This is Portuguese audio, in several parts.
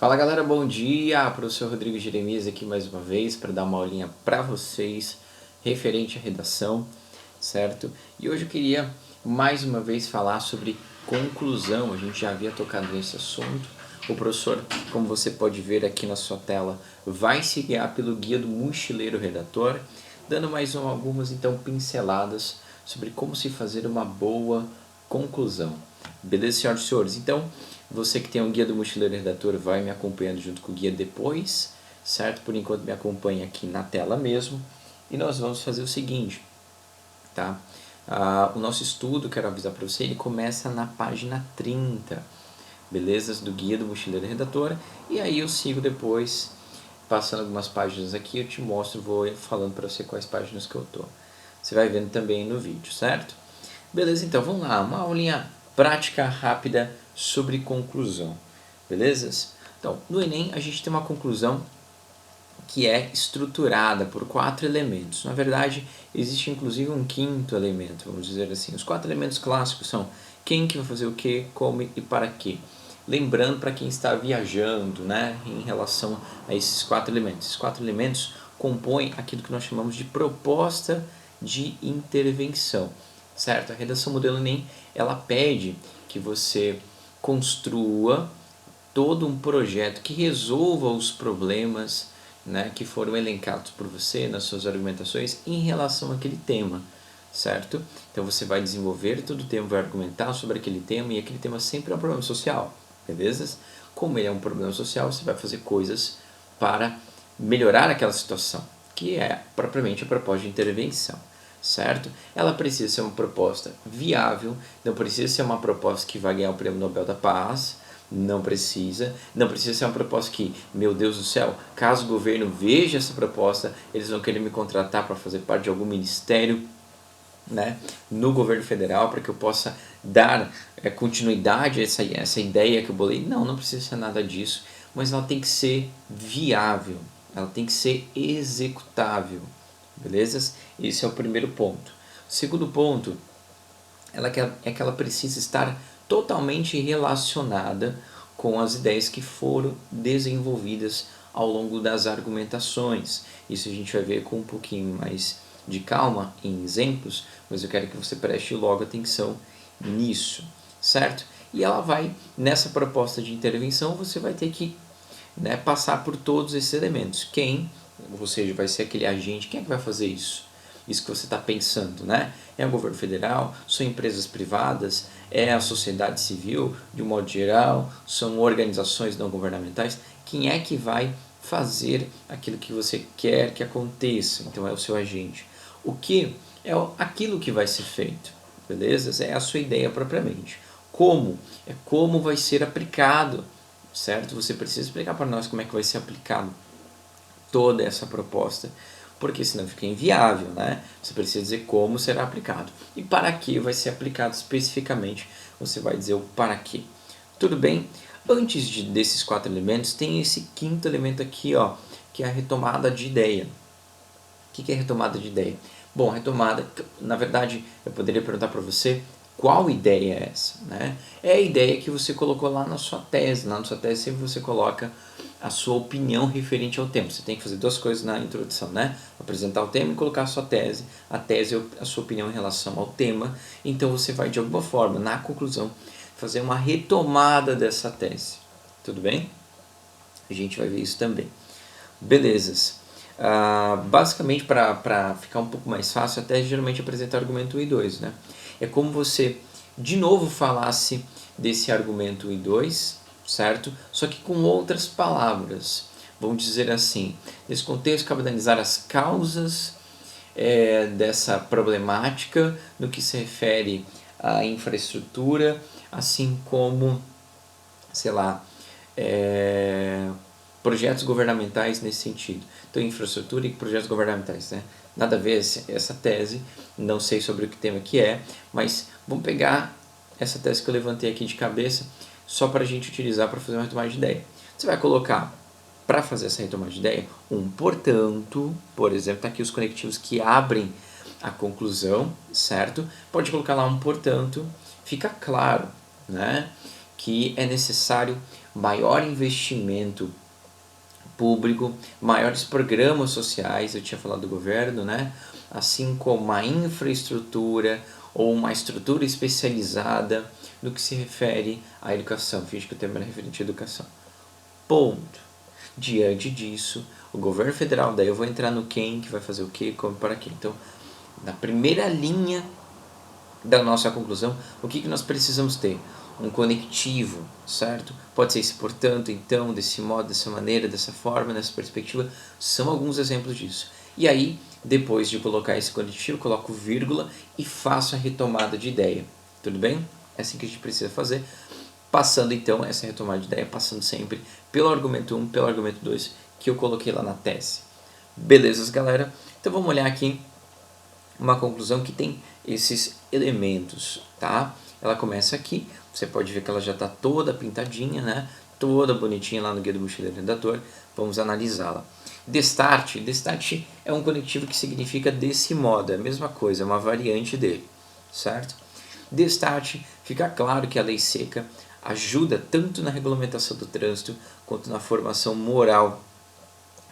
Fala galera, bom dia! Professor Rodrigo Jeremias aqui mais uma vez para dar uma aulinha para vocês referente à redação, certo? E hoje eu queria mais uma vez falar sobre conclusão. A gente já havia tocado nesse assunto. O professor, como você pode ver aqui na sua tela, vai se guiar pelo guia do mochileiro redator, dando mais algumas então pinceladas sobre como se fazer uma boa conclusão. Beleza, senhoras e senhores? Então, você que tem um guia do mochileiro redator vai me acompanhando junto com o guia depois, certo? Por enquanto me acompanha aqui na tela mesmo. E nós vamos fazer o seguinte, tá? O nosso estudo, quero avisar para você, ele começa na página 30, beleza? Do guia do mochileiro redator. E aí eu sigo depois, passando algumas páginas aqui, eu te mostro, vou falando para você quais páginas que eu tô. Você vai vendo também no vídeo, certo? Beleza, então vamos lá, uma aulinha prática rápida sobre conclusão, beleza? Então, no Enem a gente tem uma conclusão que é estruturada por 4 elementos. Na verdade, existe inclusive um quinto elemento, vamos dizer assim. Os 4 elementos clássicos são quem que vai fazer o que, como e para quê. Lembrando para quem está viajando, né, em relação a esses 4 elementos. Esses 4 elementos compõem aquilo que nós chamamos de proposta de intervenção, certo? A redação modelo Enem, ela pede que você construa todo um projeto que resolva os problemas, né, que foram elencados por você nas suas argumentações em relação àquele tema, certo? Então você vai desenvolver todo o tema, vai argumentar sobre aquele tema, e aquele tema sempre é um problema social, beleza? Como ele é um problema social, você vai fazer coisas para melhorar aquela situação, que é propriamente a proposta de intervenção, certo? Ela precisa ser uma proposta viável, não precisa ser uma proposta que vai ganhar o Prêmio Nobel da Paz, não precisa ser uma proposta que, meu Deus do céu, caso o governo veja essa proposta, eles vão querer me contratar para fazer parte de algum ministério, né, no governo federal, para que eu possa dar continuidade a essa ideia que eu bolei. Não precisa ser nada disso, mas ela tem que ser viável, ela tem que ser executável, beleza? Esse é o primeiro ponto. O segundo ponto é que ela precisa estar totalmente relacionada com as ideias que foram desenvolvidas ao longo das argumentações. Isso a gente vai ver com um pouquinho mais de calma em exemplos, mas eu quero que você preste logo atenção nisso, certo? E ela vai, nessa proposta de intervenção, você vai ter que, né, passar por todos esses elementos. Quem, ou seja, vai ser aquele agente, quem é que vai fazer isso? Isso que você está pensando, né? É o governo federal, são empresas privadas, é a sociedade civil, de um modo geral, são organizações não governamentais. Quem é que vai fazer aquilo que você quer que aconteça? Então é o seu agente. O que é aquilo que vai ser feito, beleza? É a sua ideia propriamente. Como? É como vai ser aplicado, certo? Você precisa explicar para nós como é que vai ser aplicado toda essa proposta, porque senão fica inviável, né? Você precisa dizer como será aplicado. E para que vai ser aplicado especificamente, você vai dizer o para que. Tudo bem? Antes desses 4 elementos, tem esse quinto elemento aqui, ó, que é a retomada de ideia. O que é retomada de ideia? Bom, retomada, na verdade, eu poderia perguntar para você qual ideia é essa, né? É a ideia que você colocou lá na sua tese. Lá na sua tese sempre você coloca a sua opinião referente ao tema. Você tem que fazer 2 coisas na introdução, né? Apresentar o tema e colocar a sua tese. A tese é a sua opinião em relação ao tema. Então você vai de alguma forma, na conclusão, fazer uma retomada dessa tese. Tudo bem? A gente vai ver isso também. Belezas. Basicamente, para ficar um pouco mais fácil, até geralmente apresentar argumento 1 e 2, né? É como você de novo falasse desse argumento 1 e 2, certo? Só que com outras palavras. Vamos dizer assim, nesse contexto cabe analisar as causas dessa problemática no que se refere à infraestrutura, assim como, sei lá, projetos governamentais nesse sentido. Então, infraestrutura e projetos governamentais, né? Nada a ver essa tese, não sei sobre o que tema que é, mas vamos pegar essa tese que eu levantei aqui de cabeça só para a gente utilizar para fazer uma retomada de ideia. Você vai colocar, para fazer essa retomada de ideia, um portanto, por exemplo, está aqui os conectivos que abrem a conclusão, certo? Pode colocar lá um portanto, fica claro, né, que é necessário maior investimento público, maiores programas sociais, eu tinha falado do governo, né? Assim como uma infraestrutura ou uma estrutura especializada no que se refere à educação. Finge que o tema era referente à educação. Ponto. Diante disso, o governo federal, daí eu vou entrar no quem, que vai fazer o que, como, para quê. Então, na primeira linha da nossa conclusão, o que nós precisamos ter? Um conectivo, certo? Pode ser esse, portanto, então, desse modo, dessa maneira, dessa forma, dessa perspectiva, são alguns exemplos disso. E aí, depois de colocar esse conectivo, coloco vírgula e faço a retomada de ideia. Tudo bem? É assim que a gente precisa fazer. Passando então essa retomada de ideia, passando sempre pelo argumento 1, pelo argumento 2, que eu coloquei lá na tese. Belezas, galera? Então vamos olhar aqui uma conclusão que tem esses elementos, tá? Ela começa aqui, você pode ver que ela já está toda pintadinha, né? Toda bonitinha lá no Guia do Mochileiro Redator. Vamos analisá-la. Destart é um conectivo que significa desse modo, é a mesma coisa, é uma variante dele, certo? Destart, fica claro que a lei seca ajuda tanto na regulamentação do trânsito quanto na formação moral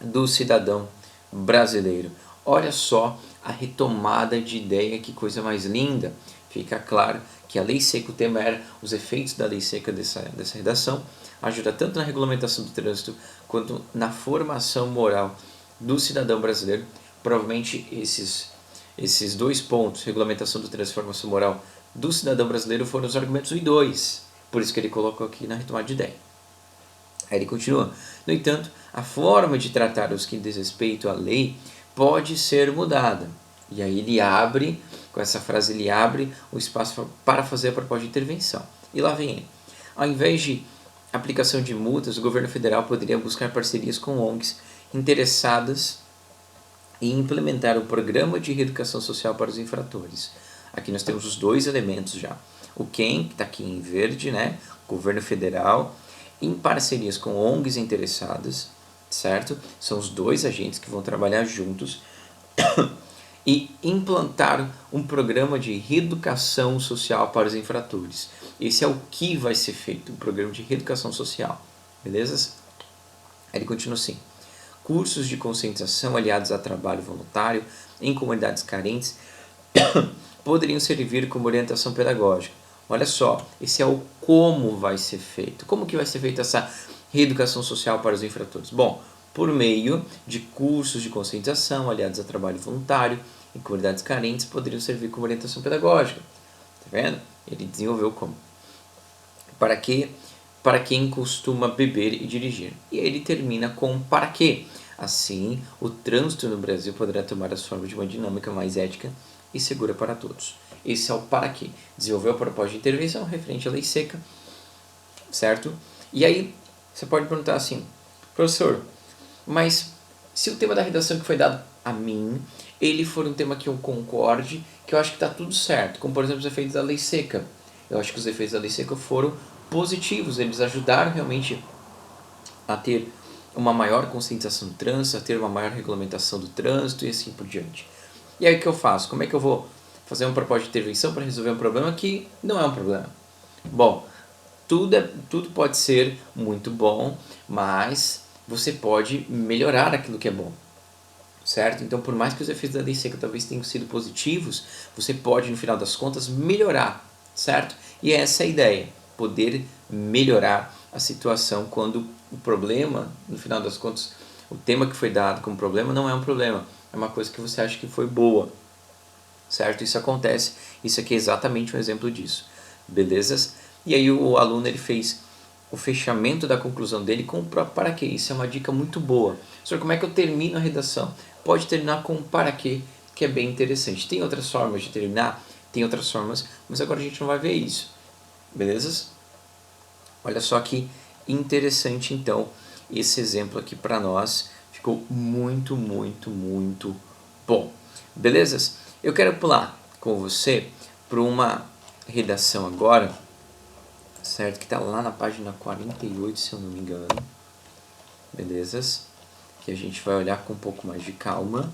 do cidadão brasileiro. Olha só a retomada de ideia, que coisa mais linda. Fica claro que a lei seca, o tema era os efeitos da lei seca dessa redação, ajuda tanto na regulamentação do trânsito quanto na formação moral do cidadão brasileiro. Provavelmente esses dois pontos, regulamentação do trânsito e formação moral do cidadão brasileiro, foram os argumentos 1 e 2. Por isso que ele colocou aqui na retomada de ideia. Aí ele continua. No entanto, a forma de tratar os que diz respeito à lei pode ser mudada. E aí ele abre, com essa frase ele abre o espaço para fazer a proposta de intervenção. E lá vem ele. Ao invés de aplicação de multas, o governo federal poderia buscar parcerias com ONGs interessadas em implementar um programa de reeducação social para os infratores. Aqui nós temos os dois elementos já. O quem, que está aqui em verde, né? Governo federal, em parcerias com ONGs interessadas, certo? São os dois agentes que vão trabalhar juntos e implantar um programa de reeducação social para os infratores. Esse é o que vai ser feito, um programa de reeducação social, beleza? Aí ele continua assim. Cursos de conscientização aliados a trabalho voluntário em comunidades carentes poderiam servir como orientação pedagógica. Olha só, esse é o como vai ser feito. Como que vai ser feita essa reeducação social para os infratores? Bom, por meio de cursos de conscientização aliados a trabalho voluntário em comunidades carentes poderiam servir como orientação pedagógica. Tá vendo? Ele desenvolveu como. Para quê? Para quem costuma beber e dirigir. E aí ele termina com para quê? Assim, o trânsito no Brasil poderá tomar as formas de uma dinâmica mais ética e segura para todos. Esse é o para quê. Desenvolveu a proposta de intervenção referente à lei seca, certo? E aí você pode perguntar assim, professor, mas se o tema da redação que foi dado a mim, ele for um tema que eu concorde, que eu acho que está tudo certo, como por exemplo os efeitos da lei seca. Eu acho que os efeitos da lei seca foram positivos, eles ajudaram realmente a ter uma maior conscientização do trânsito, a ter uma maior regulamentação do trânsito e assim por diante. E aí o que eu faço? Como é que eu vou fazer uma proposta de intervenção para resolver um problema que não é um problema? Bom, tudo pode ser muito bom, mas você pode melhorar aquilo que é bom, certo? Então, por mais que os efeitos da lei seca talvez tenham sido positivos, você pode, no final das contas, melhorar, certo? E essa é a ideia, poder melhorar a situação quando o problema, no final das contas, o tema que foi dado como problema não é um problema, é uma coisa que você acha que foi boa, certo? Isso acontece, isso aqui é exatamente um exemplo disso, belezas? E aí o aluno ele fez o fechamento da conclusão dele com o próprio para quê. Isso é uma dica muito boa. Senhor, como é que eu termino a redação? Pode terminar com para quê, que é bem interessante. Tem outras formas de terminar? Tem outras formas, mas agora a gente não vai ver isso. Belezas? Olha só que interessante então esse exemplo aqui para nós. Ficou muito, muito, muito bom. Belezas? Eu quero pular com você para uma redação agora, certo? Que está lá na página 48, se eu não me engano. Belezas? Que a gente vai olhar com um pouco mais de calma.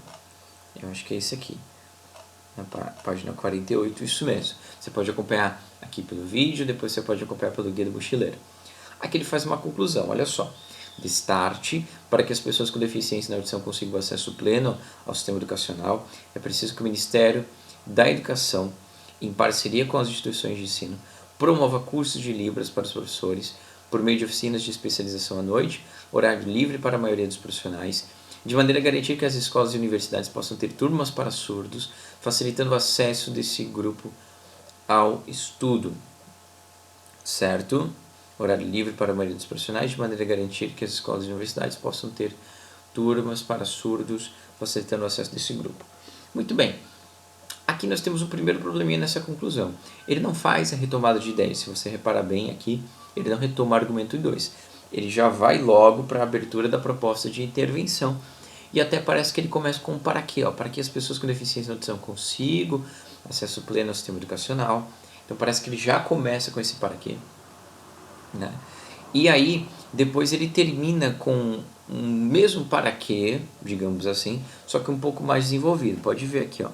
Eu acho que é esse aqui. Na página 48, isso mesmo. Você pode acompanhar aqui pelo vídeo, depois você pode acompanhar pelo Guia do Mochileiro. Aqui ele faz uma conclusão, olha só. Destarte, para que as pessoas com deficiência na audição consigam acesso pleno ao sistema educacional, é preciso que o Ministério da Educação, em parceria com as instituições de ensino, promova cursos de Libras para os professores, por meio de oficinas de especialização à noite, horário livre para a maioria dos profissionais, de maneira a garantir que as escolas e universidades possam ter turmas para surdos, facilitando o acesso desse grupo ao estudo, certo? Horário livre para a maioria dos profissionais, de maneira a garantir que as escolas e universidades possam ter turmas para surdos, facilitando o acesso desse grupo. Muito bem, aqui nós temos o primeiro probleminha nessa conclusão. Ele não faz a retomada de ideias, se você reparar bem aqui, ele não retoma o argumento 2. Ele já vai logo para a abertura da proposta de intervenção. E até parece que ele começa com um para quê, ó, para que as pessoas com deficiência na audição consigam acesso pleno ao sistema educacional. Então parece que ele já começa com esse para quê. Né? E aí, depois ele termina com um mesmo para quê, digamos assim, só que um pouco mais desenvolvido. Pode ver aqui, ó.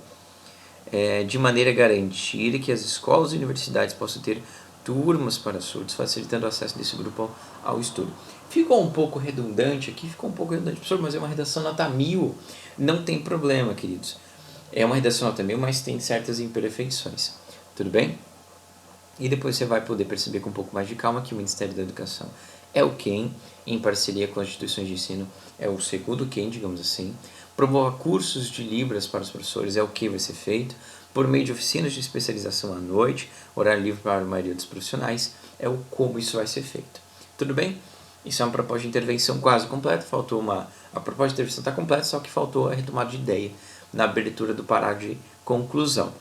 De maneira a garantir que as escolas e universidades possam ter turmas para surdos, facilitando o acesso desse grupo ao estudo. Ficou um pouco redundante aqui, professor, mas é uma redação nota 1000, não tem problema, queridos. É uma redação nota 1000, mas tem certas imperfeições, tudo bem? E depois você vai poder perceber com um pouco mais de calma que o Ministério da Educação é o quem, em parceria com as instituições de ensino, é o segundo quem, digamos assim. Promova cursos de Libras para os professores, é o que vai ser feito, por meio de oficinas de especialização à noite, horário livre para a maioria dos profissionais, é o como isso vai ser feito. Tudo bem? Isso é uma proposta de intervenção quase completa, a proposta de intervenção está completa, só que faltou a retomada de ideia na abertura do parágrafo de conclusão.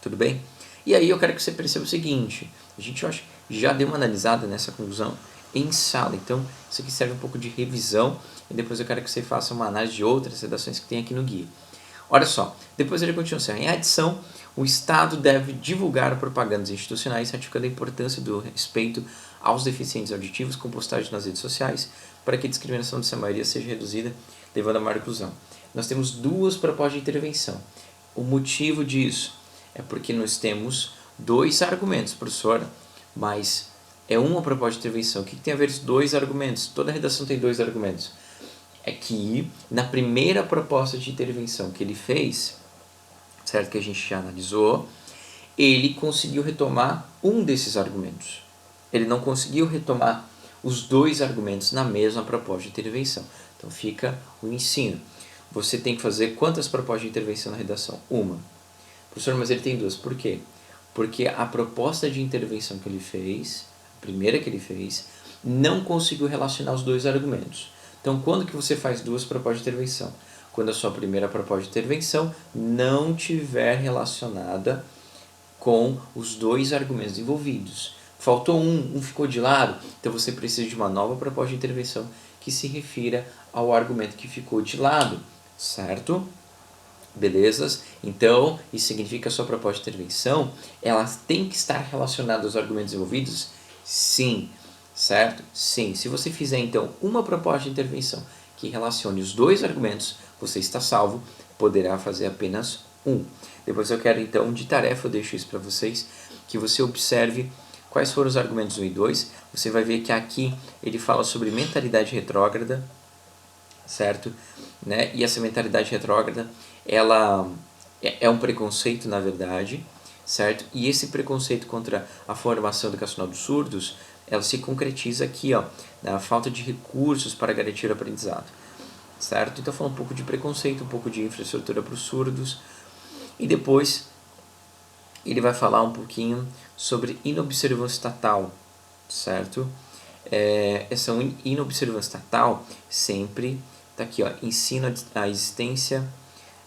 Tudo bem? E aí eu quero que você perceba o seguinte, a gente já deu uma analisada nessa conclusão em sala, então isso aqui serve um pouco de revisão e depois eu quero que você faça uma análise de outras redações que tem aqui no guia. Olha só, depois ele continua assim, em adição, o Estado deve divulgar propagandas institucionais ratificando a importância do respeito aos deficientes auditivos com postagens nas redes sociais para que a discriminação dessa maioria seja reduzida, levando a maior inclusão. Nós temos duas propostas de intervenção. O motivo disso é porque nós temos dois argumentos, professor, mas é uma proposta de intervenção. O que tem a ver os dois argumentos? Toda redação tem dois argumentos. É que na primeira proposta de intervenção que ele fez, certo, que a gente já analisou, ele conseguiu retomar um desses argumentos. Ele não conseguiu retomar os dois argumentos na mesma proposta de intervenção. Então fica o ensino. Você tem que fazer quantas propostas de intervenção na redação? Uma. Professor, mas ele tem duas. Por quê? Porque a proposta de intervenção que ele fez, a primeira que ele fez, não conseguiu relacionar os dois argumentos. Então, quando que você faz duas propostas de intervenção? Quando a sua primeira proposta de intervenção não tiver relacionada com os dois argumentos envolvidos. Faltou um ficou de lado, então você precisa de uma nova proposta de intervenção que se refira ao argumento que ficou de lado, certo? Belezas? Então, isso significa que a sua proposta de intervenção, ela tem que estar relacionada aos argumentos envolvidos? Sim. Certo? Sim. Se você fizer, então, uma proposta de intervenção que relacione os dois argumentos, você está salvo, poderá fazer apenas um. Depois eu quero, então, de tarefa, eu deixo isso para vocês, que você observe quais foram os argumentos 1 e 2. Você vai ver que aqui ele fala sobre mentalidade retrógrada, certo? Né? E essa mentalidade retrógrada, ela é um preconceito, na verdade, certo? E esse preconceito contra a formação educacional dos surdos, ela se concretiza aqui, ó, na falta de recursos para garantir o aprendizado, certo? Então, falando um pouco de preconceito, um pouco de infraestrutura para os surdos, e depois ele vai falar um pouquinho sobre inobservância estatal, certo? Essa inobservância estatal sempre está aqui, ó, ensina a existência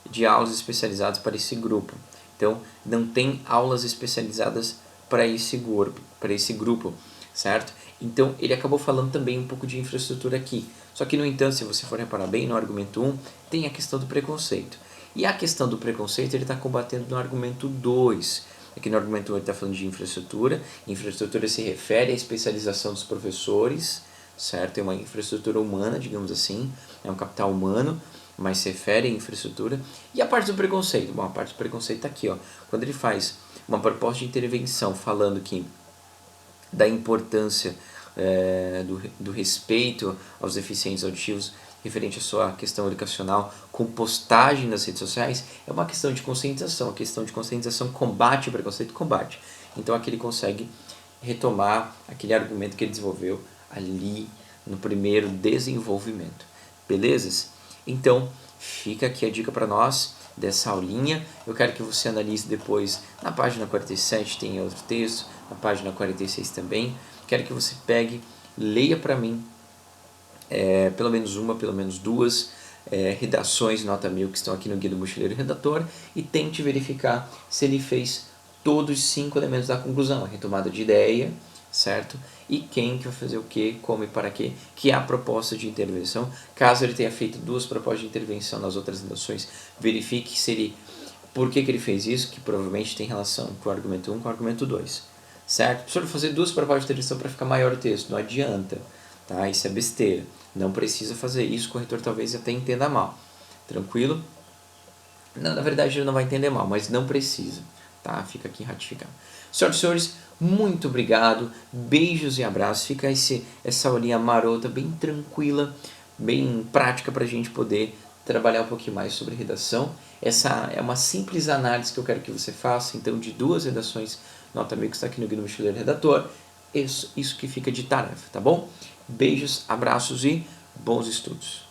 de aulas especializadas para esse grupo. Então, não tem aulas especializadas para esse grupo, certo? Então, ele acabou falando também um pouco de infraestrutura aqui. Só que, no entanto, se você for reparar bem, no argumento 1, tem a questão do preconceito. E a questão do preconceito ele está combatendo no argumento 2. Aqui no argumento 1 ele está falando de infraestrutura. Infraestrutura se refere à especialização dos professores, certo? É uma infraestrutura humana, digamos assim, é um capital humano, mas se refere à infraestrutura. E a parte do preconceito? Bom, a parte do preconceito está aqui, ó. Quando ele faz uma proposta de intervenção falando que da importância do respeito aos deficientes auditivos referente à sua questão educacional com postagem nas redes sociais, é uma questão de conscientização. A questão de conscientização combate o preconceito, combate. Então aqui ele consegue retomar aquele argumento que ele desenvolveu ali no primeiro desenvolvimento. Belezas? Então, fica aqui a dica para nós dessa aulinha. Eu quero que você analise depois na página 47, tem outro texto, na página 46 também. Quero que você pegue, leia para mim pelo menos uma, pelo menos duas redações nota 1000 que estão aqui no Guia do Mochileiro Redator e tente verificar se ele fez todos os 5 elementos da conclusão, a retomada de ideia, certo? E quem que vai fazer o que, como e para quê, que é a proposta de intervenção. Caso ele tenha feito 2 propostas de intervenção nas outras redações, verifique se ele, por que ele fez isso, que provavelmente tem relação com o argumento 1 com o argumento 2, certo? Professor, fazer 2 propostas de intervenção para ficar maior o texto, não adianta, tá? Isso é besteira, não precisa fazer isso, o corretor talvez até entenda mal, tranquilo? Não, na verdade ele não vai entender mal, mas não precisa, tá? Fica aqui ratificado. Senhoras e senhores, muito obrigado, beijos e abraços, fica essa aulinha marota, bem tranquila, bem prática para a gente poder trabalhar um pouquinho mais sobre redação. Essa é uma simples análise que eu quero que você faça, então, de 2 redações, nota 1000 que está aqui no Guia do Mochileiro Redator, isso que fica de tarefa, tá bom? Beijos, abraços e bons estudos.